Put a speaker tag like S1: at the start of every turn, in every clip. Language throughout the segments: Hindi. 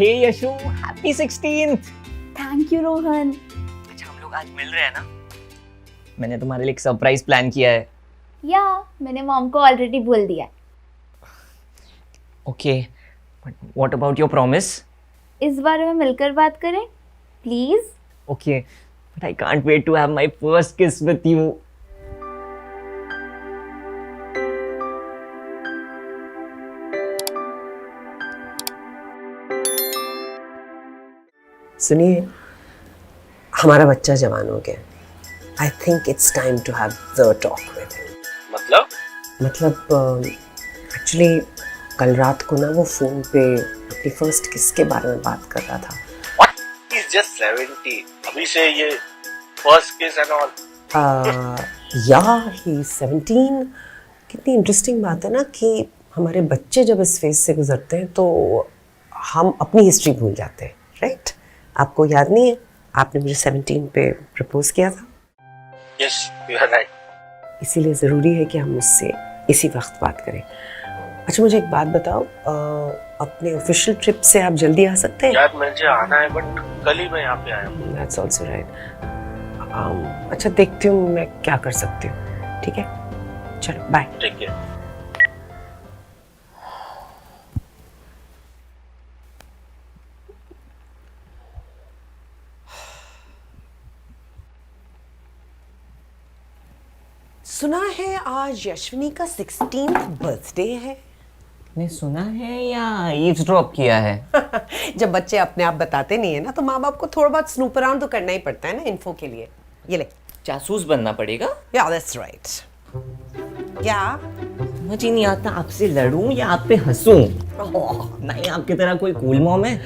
S1: Hey Yashu, happy 16th।
S2: Thank you Rohan.
S1: अच्छा हम लोग आज मिल रहे हैं ना? मैंने तुम्हारे लिए एक सरप्राइज प्लान किया है।
S2: या मैंने मॉम को ऑलरेडी बोल दिया।
S1: Okay, but what about your promise?
S2: इस बारे में मिलकर बात करें please.
S1: Okay, but I can't wait to have my first kiss with you.
S3: सुनिए, हमारा बच्चा जवान हो गया। I think it's time to have the talk with him. मतलब एक्चुअली कल रात को ना वो फोन पे अपनी फर्स्ट किस के बारे में बात कर रहा था।
S4: What? He's just 70. अभी से ये first kiss and all.
S3: या ही 17। कितनी इंटरेस्टिंग बात है ना कि हमारे बच्चे जब इस फेज से गुजरते हैं तो हम अपनी हिस्ट्री भूल जाते हैं, राइट? आपको याद नहीं है आपने मुझे 17 पे प्रपोज किया था?
S4: Yes, you are right.
S3: इसीलिए ज़रूरी है कि हम उससे इसी वक्त बात करें। अच्छा मुझे एक बात बताओ, अपने ऑफिशियल ट्रिप से आप जल्दी आ सकते हैं?
S4: यार मुझे आना है बट कल ही मैं यहाँ पे आया हूँ।
S3: That's also right. अच्छा देखती हूँ मैं क्या कर सकती हूँ। ठीक है, चलो बाय।
S4: ठीक है।
S3: सुना है आज यशविनी का 16th बर्थडे है।
S1: ने सुना है या ईव्सड्रॉप किया है?
S3: जब बच्चे अपने आप बताते नहीं है ना तो माँ बाप को थोड़ा बहुत स्नूप अराउंड तो करना ही पड़ता है ना इन्फो के लिए। ये ले।
S1: जासूस बनना पड़ेगा?
S3: या दैट्स राइट। क्या
S1: समझ ही नहीं आता आपसे लड़ूं या आप पे हंसूं। ना ही आपकी तरह कोई कूल मॉम है,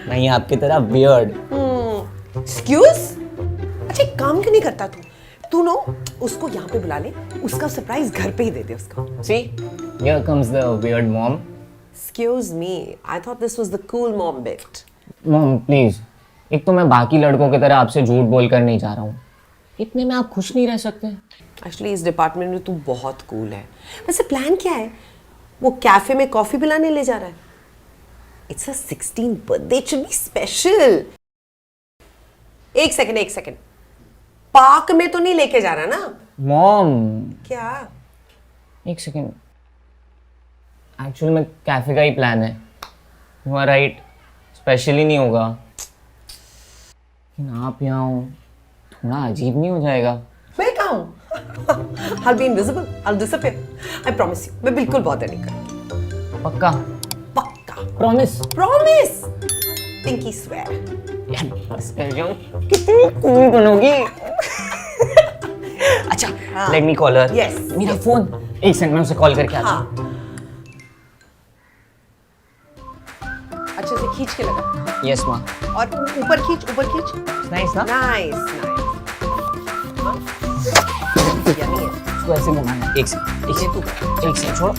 S1: ना ही आपकी तरह वियर्ड।
S3: एक्सक्यूज? अच्छा एक काम क्यों नहीं करता तू नो उसको यहाँ पे बुला ले, उसका सरप्राइज घर पे ही दे दे उसको।
S1: See, here comes the weird mom.
S3: Excuse me, I thought this was the cool mom bit.
S1: Mom, please. एक तो मैं बाकी लड़कों की तरह आपसे झूठ बोल कर नहीं जा रहा हूँ। इतने में आप खुश नहीं रह सकते?
S3: Actually इस डिपार्टमेंट में तू बहुत कूल है। वैसे प्लान क्या है? वो कैफे में कॉफी पिलाने ले जा रहा है? It's a 16th birthday, it should be special. एक सेकंड। पार्क में तो नहीं लेके जा रहा ना?
S1: मॉम,
S3: क्या?
S1: एक सेकंड। एक्चुअली में कैफे का ही प्लान है। यू आर राइट, स्पेशली नहीं होगा। लेकिन आप यहाँ हो, थोड़ा अजीब नहीं हो जाएगा?
S3: मैं कहाँ हूँ? I'll be invisible, I'll disappear. I promise you, मैं बिल्कुल बॉदर नहीं करूँगी।
S1: पक्का? प्रॉमिस?
S3: Promise. Pinky swear.
S1: यार बस कर जाओ, कितनी कूल बनोगी। अच्छा, let me call her.
S3: Yes.
S1: मेरा फोन, एक सेकंड में उसे कॉल करके आता हूँ।
S3: हाँ। अच्छे से खींच के लगा।
S1: यस माँ।
S3: और ऊपर खींच।
S1: नाइस ना?
S3: नाइस। यम्मी है।
S1: इसको ऐसे घुमाना है। एक सेकंड छोड़ो।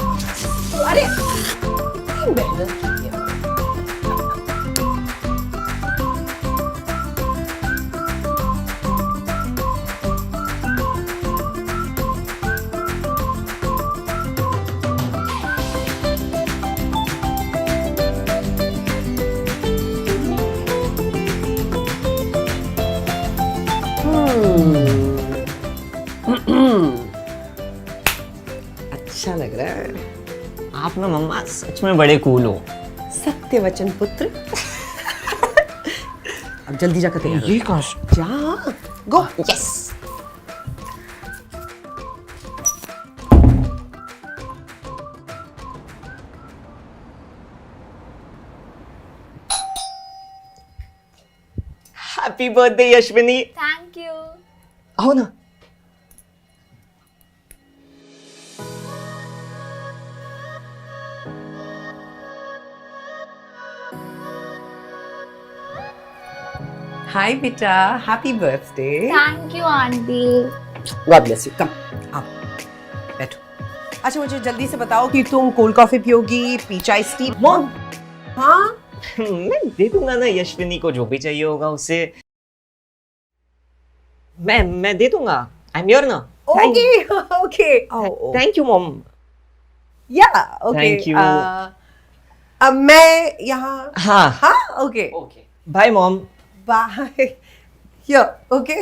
S3: अरे अच्छा लग रहा है।
S1: आप ना मम्मा सच में बड़े कूल हो।
S3: सत्य वचन पुत्र। अब जल्दी जाकर तैयार हो।
S1: ये काश।
S3: जा गो।
S1: Yes. Happy birthday Yashvini.
S2: Thank you.
S1: आओ ना।
S3: हाय बेटा, happy birthday.
S2: Thank you aunty.
S3: God bless you. Come आओ बैठो। अच्छा मुझे जल्दी से बताओ कि तुम कोल्ड कॉफी पियोगी, पीच आइस टी?
S1: मॉम,
S3: हाँ
S1: मैं दे दूंगा ना यशविनी को जो भी चाहिए होगा उसे। मैं दे दूंगा। आई एम हियर ना।
S3: Okay.
S1: Thank you mom.
S3: Yeah okay.
S1: Thank you.
S3: मैं यहाँ
S1: हाँ
S3: हाँ okay
S1: okay bye mom
S3: bye yeah okay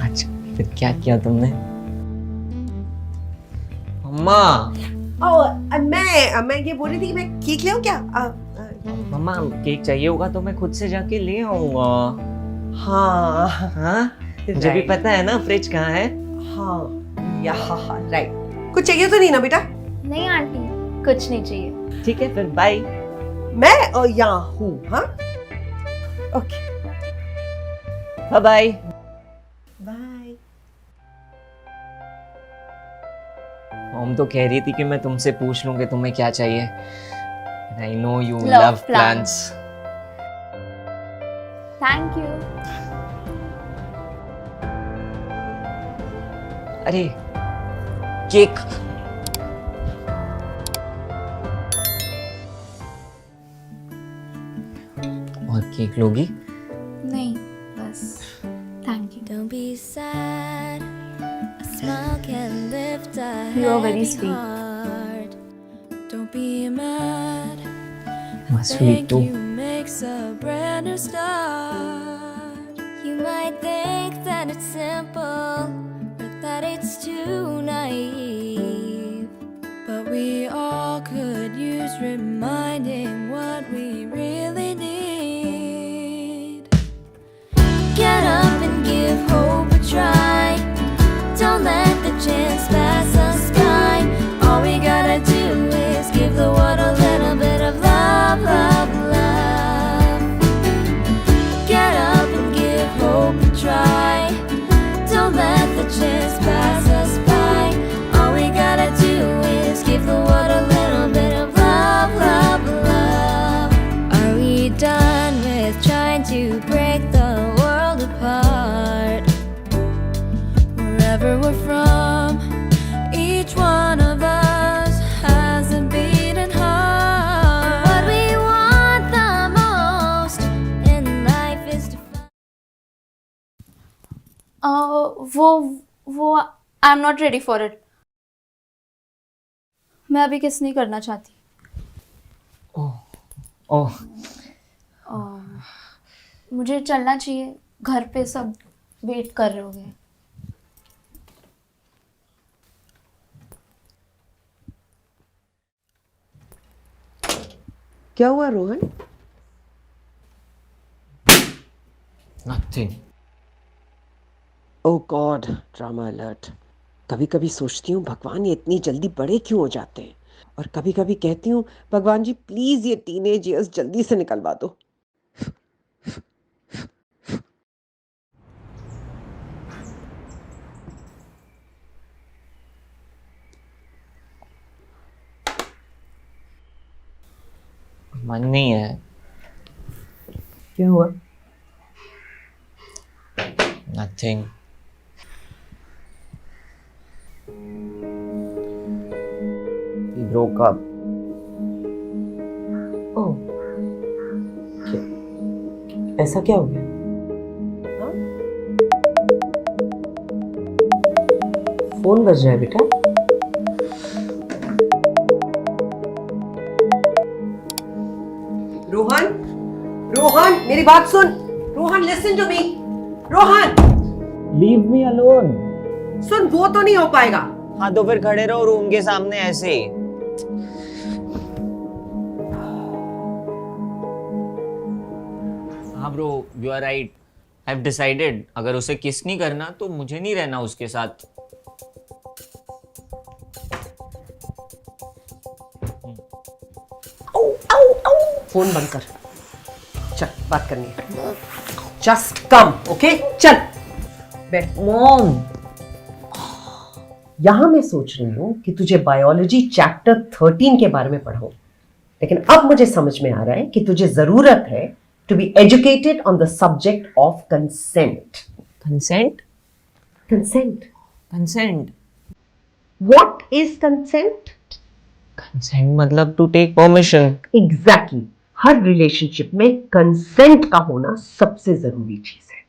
S1: आज फिर क्या किया तुमने मम्मा
S3: मैं ये बोल रही थी कि मैं केक ले आऊं क्या
S1: मम्मा केक चाहिए होगा तो मैं खुद से जाके ले आऊंगा
S3: हाँ
S1: हाँ मुझे भी पता है ना फ्रिज कहाँ है
S3: हाँ यहाँ राइट कुछ चाहिए तो नहीं ना बेटा
S2: नहीं आंटी, कुछ नहीं चाहिए।
S1: ठीक है फिर बाय
S3: मैं यहाँ हूँ हाँ okay
S1: bye bye
S3: bye
S1: mom तो कह रही थी कि मैं तुमसे पूछ लूं कि तुम्हें क्या चाहिए I know you
S2: Love
S1: love
S2: plants.
S1: Plants
S2: thank you.
S1: अरे केक और केक लोगी
S2: नहीं बस thank you.
S5: Don't be sad. A smile can lift a
S2: You are very
S5: heavy
S2: sweet.
S5: heart. Don't be mad.
S1: मस्त स्वीट
S5: Thank
S1: तू
S5: you makes a brand new start. You might think that it's simple, but that it's too naive. But we all could use reminding what we really need. Get up and give hope a try. Don't let the chance pass us by. All we gotta do is give the world a little bit of love, love, love. Get up and give hope a try. Don't let the chance pass us by. All we gotta do is give the world a little bit of love, love, love. Are we done with trying to break the world apart? Wherever we're from, each one of us has a beating heart. What we want the most in life is to find.
S2: वो I am not ready for it. मैं अभी किस नहीं करना चाहती।
S1: ओह
S2: मुझे चलना चाहिए, घर पे सब वेट कर रहे होंगे।
S3: क्या हुआ रोहन
S1: नथिंग
S3: ओह गॉड ड्रामा अलर्ट कभी कभी सोचती हूँ भगवान ये इतनी जल्दी बड़े क्यों हो जाते हैं और कभी कभी कहती हूँ भगवान जी प्लीज ये टीनेज ईयर्स जल्दी से निकलवा दो
S1: मन नहीं है
S3: क्या हुआ
S1: नथिंग ब्रोक अप
S3: ओह ऐसा क्या हो गया हाँ? फोन बज रहा है बेटा रोहन रोहन मेरी बात सुन Rohan listen to me Rohan
S1: leave me alone
S3: सुन वो तो नहीं हो पाएगा
S1: हाँ तो फिर खड़े रहो रूम के सामने ऐसे ही हाँ bro you are right I have decided अगर उसे किस नहीं करना तो मुझे नहीं रहना उसके साथ
S3: फोन बंद कर चल बात करनी है जस्ट कम ओके चल बैठ
S1: मॉम
S3: यहां मैं सोच रही हूं कि तुझे बायोलॉजी चैप्टर 13 के बारे में पढ़ाऊं लेकिन अब मुझे समझ में आ रहा है कि तुझे जरूरत है to be educated on the subject of consent
S1: consent
S3: consent
S1: consent
S3: what is consent
S1: consent मतलब टू टेक परमिशन
S3: एग्जैक्टली हर रिलेशनशिप में कंसेंट का होना सबसे जरूरी चीज है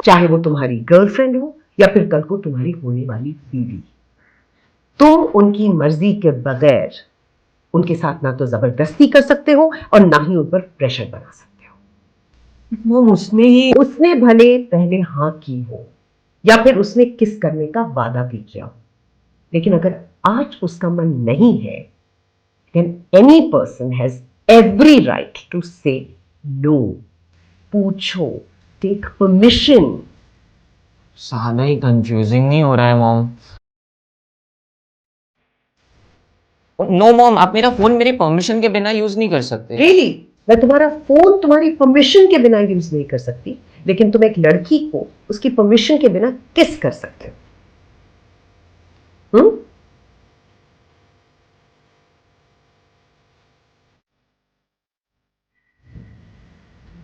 S3: चाहे वो तुम्हारी गर्लफ्रेंड हो या फिर कल को तुम्हारी होने वाली बीवी तुम उनकी मर्जी के बगैर उनके साथ ना तो जबरदस्ती कर सकते हो और ना ही उन पर प्रेशर बना सकते हो। वो उसने भले पहले हाँ की हो या फिर उसने किस करने का वादा भी किया हो, लेकिन अगर आज उसका मन नहीं है, then any person has every right to say no. पूछो, take permission.
S1: ज़्यादा ही कंफ्यूजिंग नहीं हो रहा है मॉम? नो मॉम, आप मेरा फोन मेरी परमिशन के बिना यूज नहीं कर सकते।
S3: Really? मैं तुम्हारा फोन तुम्हारी परमिशन के बिना यूज नहीं कर सकती, लेकिन तुम एक लड़की को उसकी परमिशन के बिना किस कर सकते हो?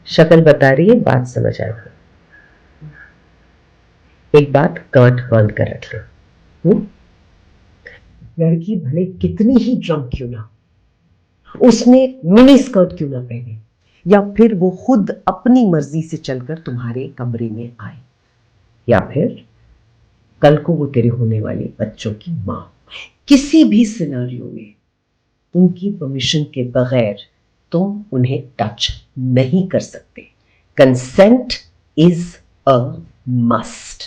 S3: शक्ल बता रही है, बात समझ आएगा। एक बात कान बंद कर रख लो। लड़की भले कितनी ही ड्रंक क्यों ना, उसने मिनी स्कर्ट क्यों ना पहने, या फिर वो खुद अपनी मर्जी से चलकर तुम्हारे कमरे में आए, या फिर कल को वो तेरे होने वाले बच्चों की मां, किसी भी सिनेरियो में उनकी परमिशन के बगैर तुम उन्हें टच नहीं कर सकते। Consent is a must.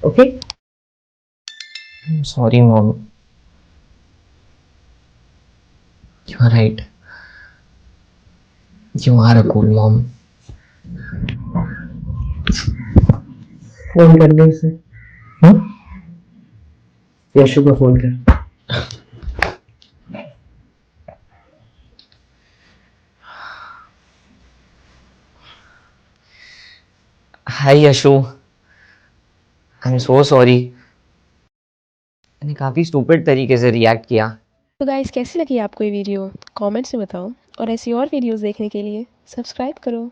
S3: Okay?
S1: Sorry mom, you are right, you are a cool mom.
S3: Phone करने से यशु को फोन कर।
S1: Hi Yashu, I am so sorry, मैंने काफ़ी स्टूपिड तरीके से रिएक्ट किया।
S6: तो गाइस कैसी लगी आपको ये वीडियो कमेंट्स में बताओ और ऐसी और वीडियोस देखने के लिए सब्सक्राइब करो।